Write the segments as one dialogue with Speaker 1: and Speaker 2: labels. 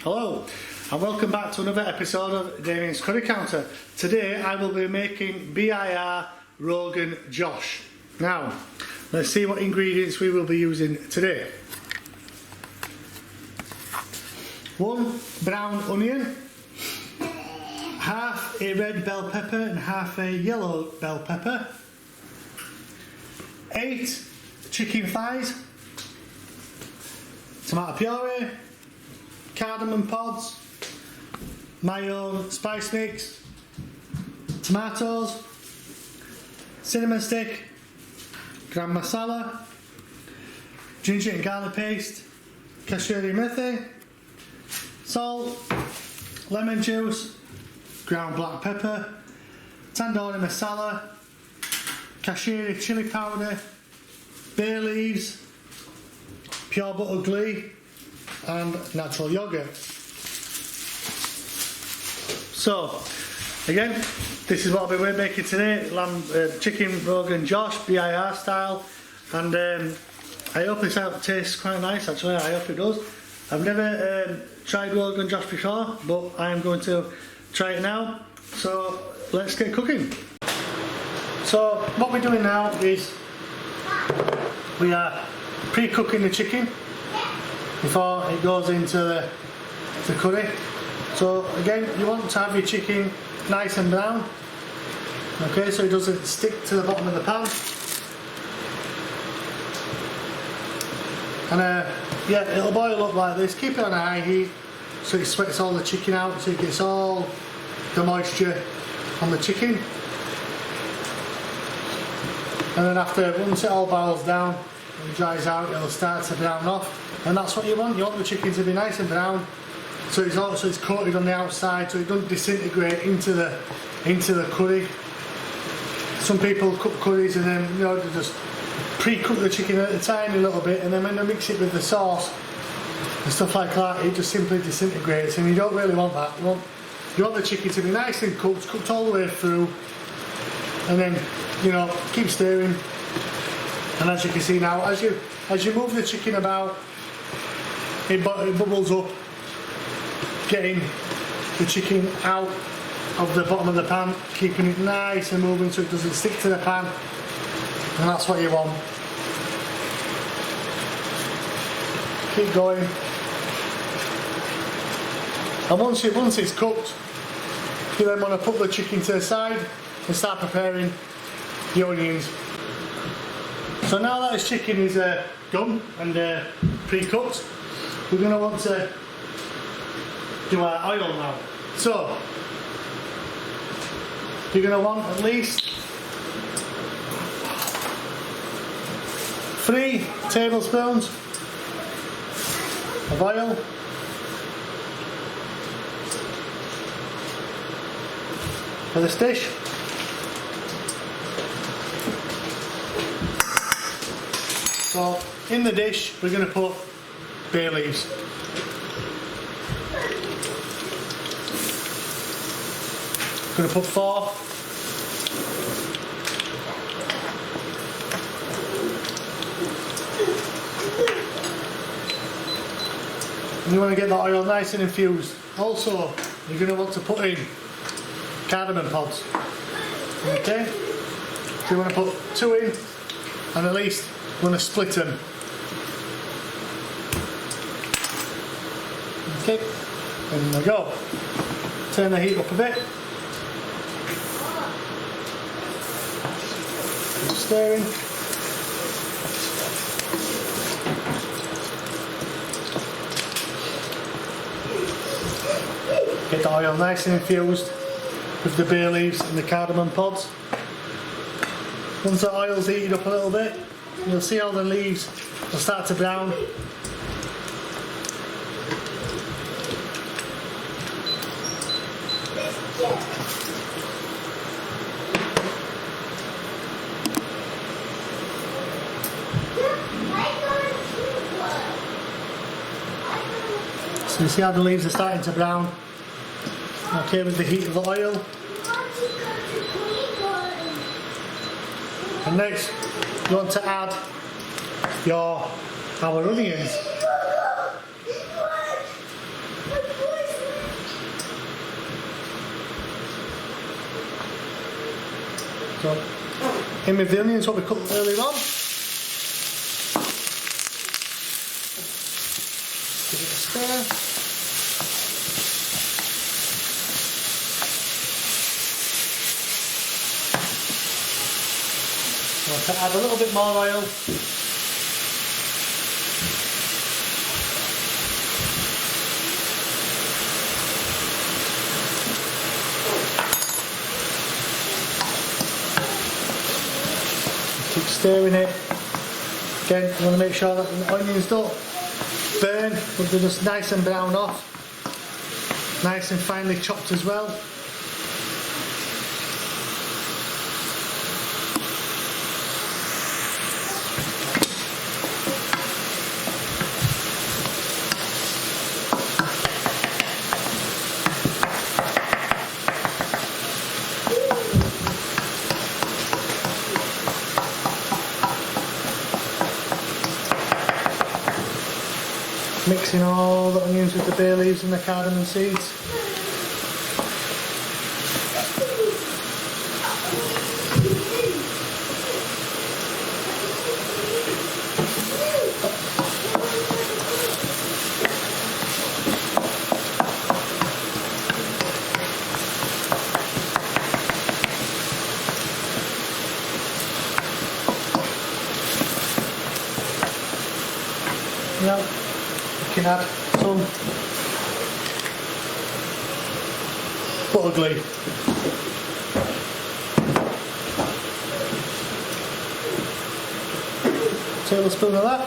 Speaker 1: Hello and welcome back to another episode of Damien's Curry Counter. Today I will be making BIR Rogan Josh. Now let's see what ingredients we will be using today. 1 brown onion, half a red bell pepper and half a yellow bell pepper, 8 chicken thighs, tomato puree, cardamom pods, my own spice mix, tomatoes, cinnamon stick, garam masala, ginger and garlic paste, kasuri methi, salt, lemon juice, ground black pepper, tandoori masala, kashmiri chili powder, bay leaves, pure butter ghee and natural yogurt. So again, this is what we're making today, chicken Rogan Josh, BIR style, and I hope it tastes quite nice actually. I hope it does. I've never tried Rogan Josh before, but I am going to try it now, so let's get cooking. So what we're doing now is we are pre-cooking the chicken before it goes into the curry. So again, you want to have your chicken nice and brown, okay, so it doesn't stick to the bottom of the pan. And yeah, it'll boil up like this. Keep it on a high heat so it sweats all the chicken out, so it gets all the moisture on the chicken. And then once it all boils down and dries out, it'll start to brown off. And that's what you want. You want the chicken to be nice and brown, so it's coated on the outside, so it doesn't disintegrate into the curry. Some people cook curries and then they just pre-cook the chicken a tiny little bit, and then when they mix it with the sauce and stuff like that, it just simply disintegrates, and you don't really want that. You want the chicken to be nice and cooked all the way through, and then keep stirring. And as you can see now, as you move the chicken about, it bubbles up, getting the chicken out of the bottom of the pan, keeping it nice and moving so it doesn't stick to the pan, and that's what you want. Keep going, and once it's cooked, you then want to put the chicken to the side and start preparing the onions. So now that this chicken is done and pre-cooked, we're going to want to do our oil now. So you're going to want at least 3 tablespoons of oil, for this dish. So in the dish we're going to put bay leaves. I'm going to put 4. And you want to get the oil nice and infused. Also, you're going to want to put in cardamom pods. Okay? So you want to put 2 in, and at least you want to split them. Okay, and there we go. Turn the heat up a bit. Keep stirring. Get the oil nice and infused with the bay leaves and the cardamom pods. Once the oil's heated up a little bit, you'll see all the leaves will start to brown. So you see how the leaves are starting to brown, okay, with the heat of the oil. And next you want to add our onions. So in with the onions what we cooked earlier on. Give it a stir. I want to add a little bit more oil. Keep stirring it. Again, you want to make sure that the onions don't burn, but they're just nice and brown off. Nice and finely chopped as well. Mixing all the onions with the bay leaves and the cardamom seeds. Now, you can add some butter glue. Tablespoon of that.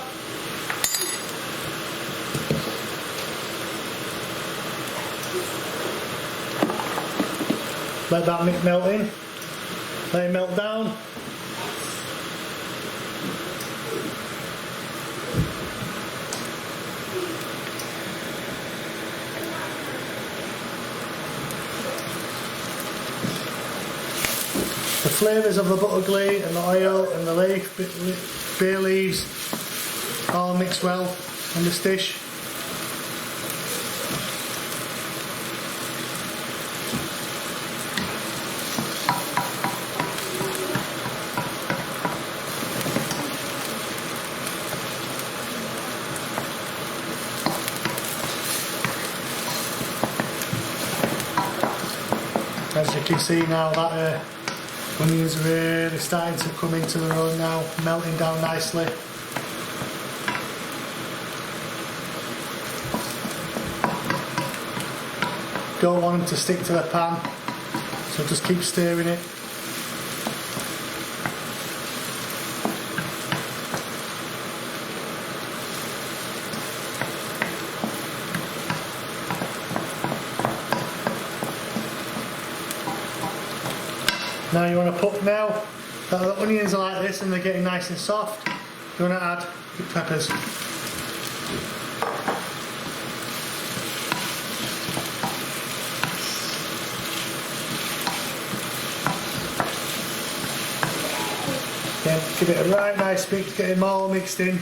Speaker 1: Let that melt in. Let it melt down. The flavours of the butter glue and the oil and the bay leaves all mix well in this dish. As you can see now that onions are really starting to come into their own now, melting down nicely. Don't want them to stick to the pan, so just keep stirring it. Now you want to put, now that the onions are like this and they're getting nice and soft, you want to add the peppers. Again, give it a right nice mix, get them all mixed in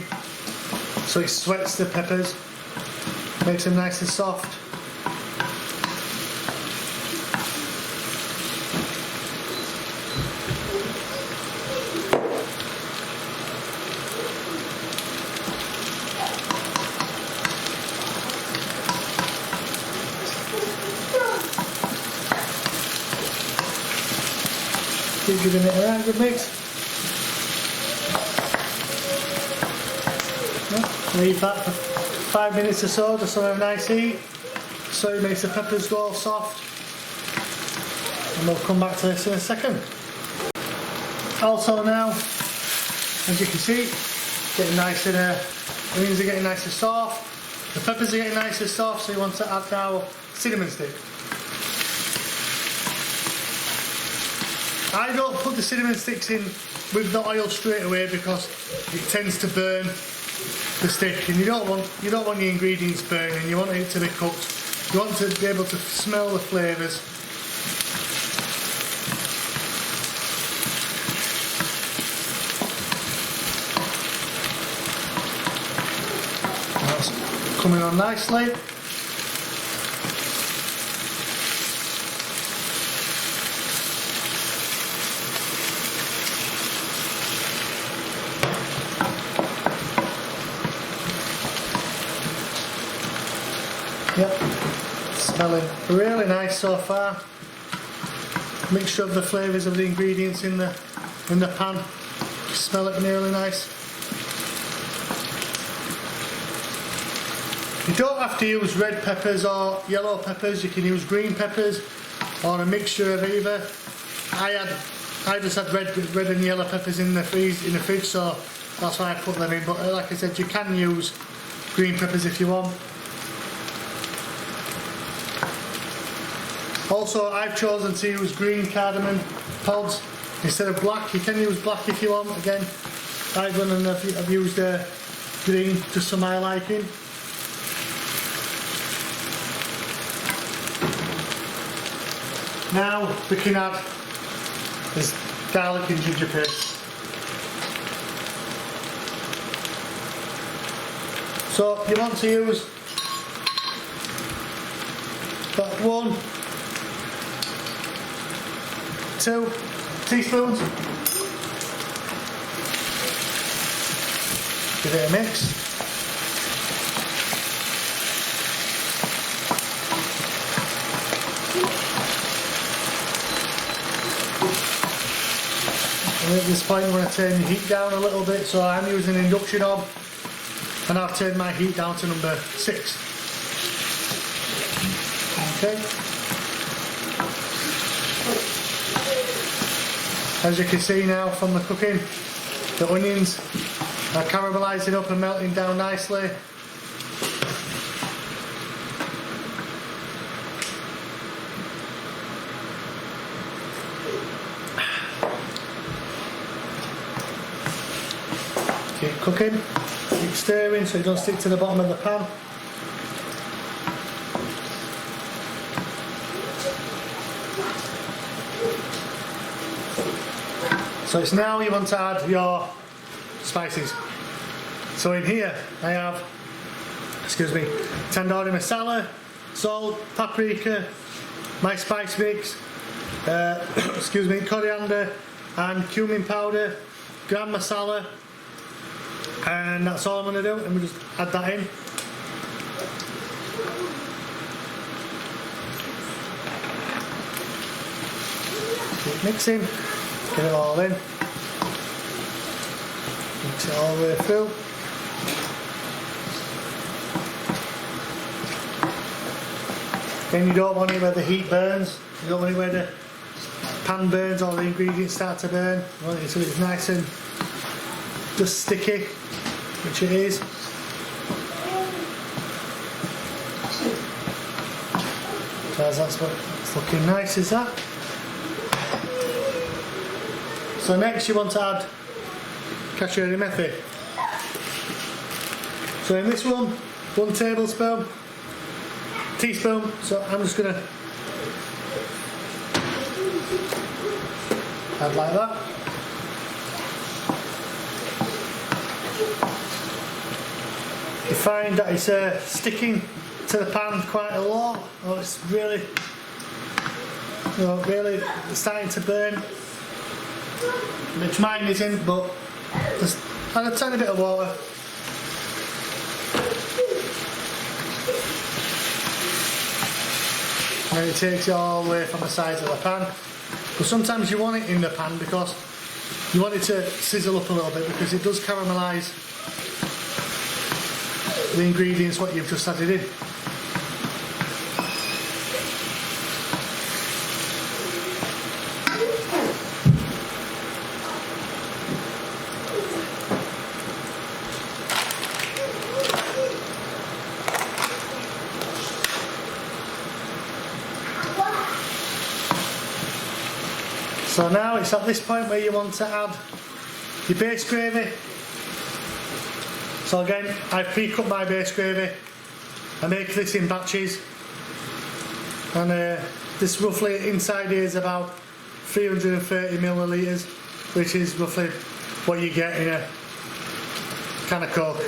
Speaker 1: so it sweats the peppers, makes them nice and soft. Keep giving it a right good mix. Leave that for 5 minutes or so, just to have a nice heat, so it makes the peppers go all soft. And we'll come back to this in a second. Also now, as you can see, getting nice and the onions are getting nice and soft, the peppers are getting nice and soft, so you want to add now cinnamon stick. I don't put the cinnamon sticks in with the oil straight away because it tends to burn the stick, and you don't want your ingredients burning. You want it to be cooked. You want to be able to smell the flavours. That's coming on nicely. Yep, smelling really nice so far. Mixture of the flavours of the ingredients in the pan. Smell it really nice. You don't have to use red peppers or yellow peppers. You can use green peppers or a mixture of either. I just had red and yellow peppers in the fridge, so that's why I put them in. But like I said, you can use green peppers if you want. Also, I've chosen to use green cardamom pods instead of black. You can use black if you want. Again, I've gone and I've used green just for my liking. Now we can add this garlic and ginger paste. So you want to use about 1, 2 teaspoons. Give it a mix. And at this point I'm going to turn the heat down a little bit, so I'm using an induction hob and I've turned my heat down to number 6. Okay. As you can see now from the cooking, the onions are caramelising up and melting down nicely. Keep cooking, keep stirring so it doesn't stick to the bottom of the pan. So it's now you want to add your spices. So in here I have, tandoori masala, salt, paprika, my spice mix, coriander and cumin powder, garam masala, and that's all I'm going to do, and we'll just add that in. Keep mixing, get it all in, mix it all the way through. Then you don't want it where the heat burns, you don't want it where the pan burns or the ingredients start to burn. You want it so it's nice and just sticky, which it is. So that's what it's looking nice, is that? So next you want to add kasuri methi. So in this one, 1 teaspoon, so I'm just going to add like that. You find that it's sticking to the pan quite a lot, or it's really, really starting to burn, which mine isn't, but just add a tiny bit of water. And it takes it all the way from the sides of the pan. But sometimes you want it in the pan because you want it to sizzle up a little bit, because it does caramelise the ingredients what you've just added in. So now it's at this point where you want to add your base gravy. So again, I've pre-cut my base gravy. I make this in batches, and this roughly inside here is about 330 millilitres, which is roughly what you get in a can of Coke.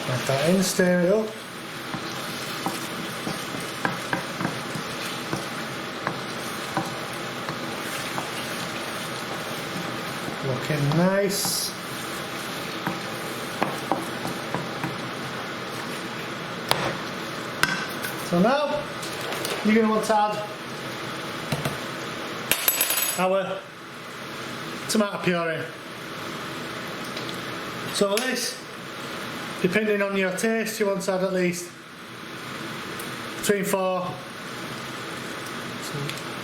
Speaker 1: Add that in, stir it up. Looking nice. So now you're going to want to add our tomato puree. So this, depending on your taste, you want to add at least between 4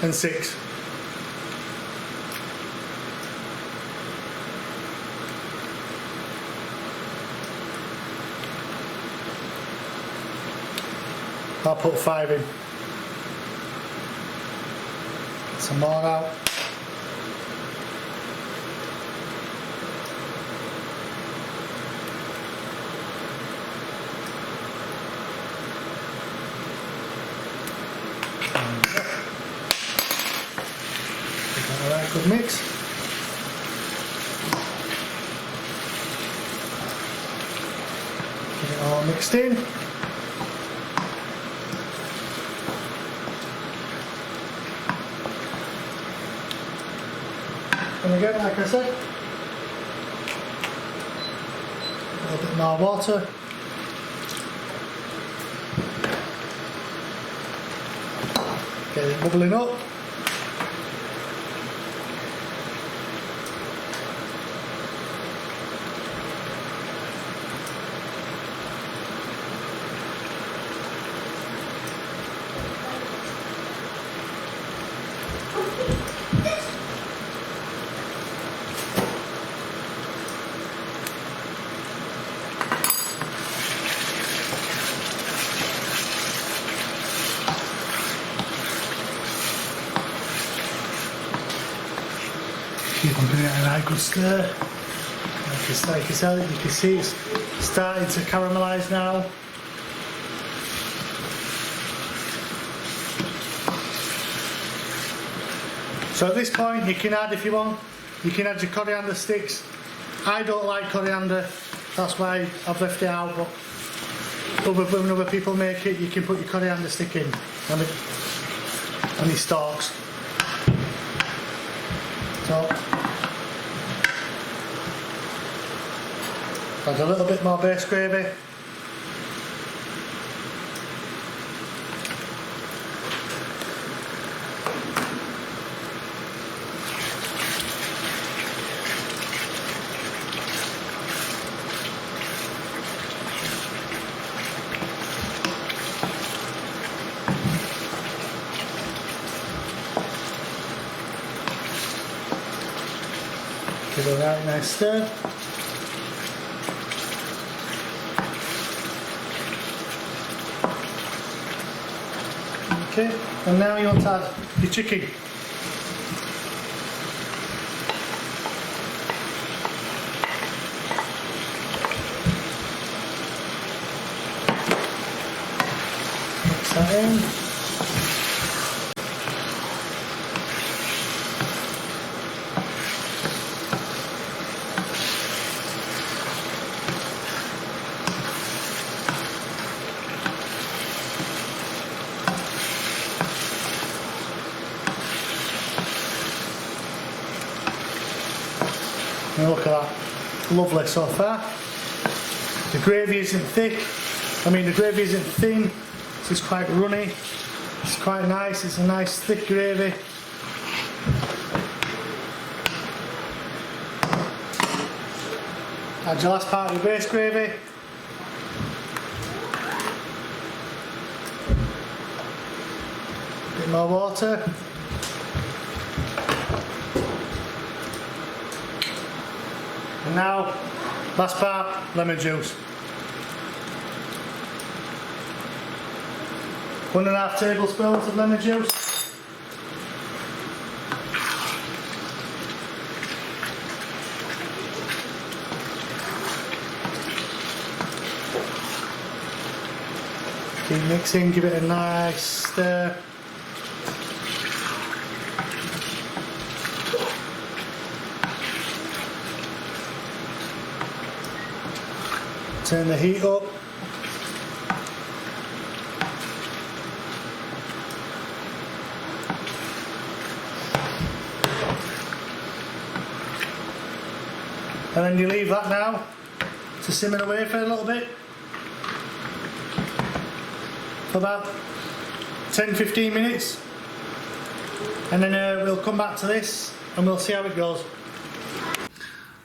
Speaker 1: and 6. I'll put 5 in. Some more out. Alright, good mix. Get it all mixed in. And again, like I said, a little bit more water. Get it bubbling up. Keep on giving it a right good stir. Like you can see it's starting to caramelise now. So at this point you can add, if you want, you can add your coriander sticks. I don't like coriander, that's why I've left it out, but when other people make it, you can put your coriander stick in and your stalks. So add a little bit more base gravy. Give it a right nice stir. Okay, and now you want to add your chicken. Mix that in. And look at that, lovely so far. The gravy isn't thick, the gravy isn't thin, so it's quite runny. It's quite nice, it's a nice thick gravy. Add your last part of your base gravy. A bit more water. And now, last part, lemon juice. 1.5 tablespoons of lemon juice. Keep mixing, give it a nice stir. Turn the heat up. And then you leave that now to simmer away for a little bit. For about 10-15 minutes. And then we'll come back to this and we'll see how it goes.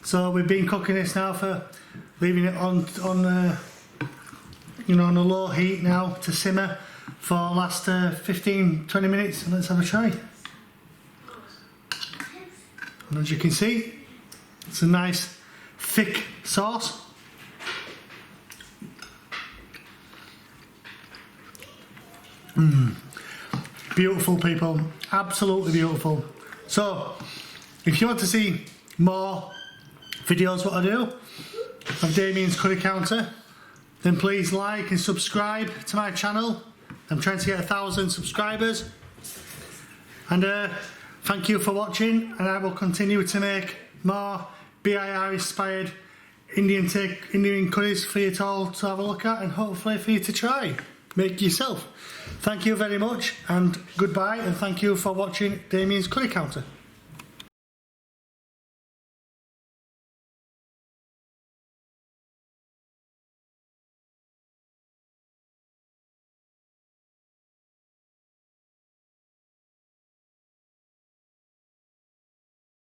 Speaker 1: So we've been cooking this now for, leaving it on you know, on a low heat now to simmer for the last 15-20 minutes, and let's have a try. And as you can see, it's a nice thick sauce. Beautiful, people, absolutely beautiful. So if you want to see more videos what I do of Damien's Curry Counter, then please like and subscribe to my channel. I'm trying to get 1,000 subscribers. And thank you for watching, and I will continue to make more BIR inspired Indian curries for you to all to have a look at, and hopefully for you to try, make yourself. Thank you very much, and goodbye, and thank you for watching Damien's Curry Counter.